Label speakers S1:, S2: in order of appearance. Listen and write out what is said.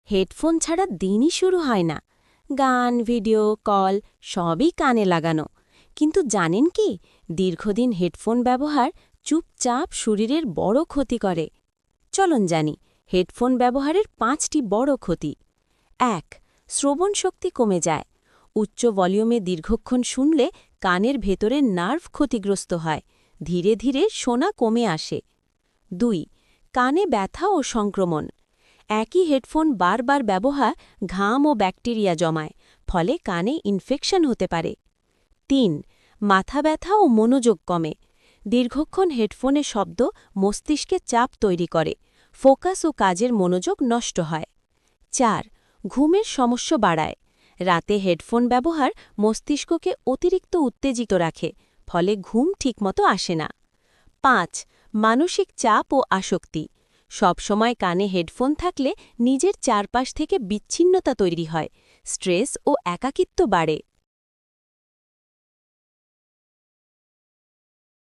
S1: Headphone ছাড়া দিনই শুরু হয় না। গান, ভিডিও, কল সবই কানে লাগানো। কিন্তু জানেন কি, দীর্ঘদিন হেডফোন ব্যবহার চুপচাপ শরীরের বড় ক্ষতি করে। চলুন জানি হেডফোন ব্যবহারের 5টি বড় ক্ষতি। ১. শ্রবণ শক্তি কমে যায়। উচ্চ ভলিউমে দীর্ঘক্ষণ শুনলে কানের ভেতরের নার্ভ ক্ষতিগ্রস্ত হয়, ধীরে ধীরে শোনা কমে আসে। ২. কানে ব্যথা ও সংক্রমণ। একই হেডফোন বারবার ব্যবহার ঘাম ও ব্যাকটেরিয়া জমায়, ফলে কানে ইনফেকশন হতে পারে। ৩. মাথা ব্যথা ও মনোযোগ কমে। দীর্ঘক্ষণ হেডফোনে শব্দ মস্তিষ্কে চাপ তৈরি করে, ফোকাস ও কাজের মনোযোগ নষ্ট হয়। ৪. ঘুমের সমস্যা বাড়ায়। রাতে হেডফোন ব্যবহার মস্তিষ্ককে অতিরিক্ত উত্তেজিত রাখে, ফলে ঘুম ঠিকমতো আসে না। ৫. মানসিক চাপ ও আসক্তি। সবসময় কানে হেডফোন থাকলে নিজের চারপাশ থেকে বিচ্ছিন্নতা তৈরি হয়, স্ট্রেস ও একাকিত্ব বাড়ে।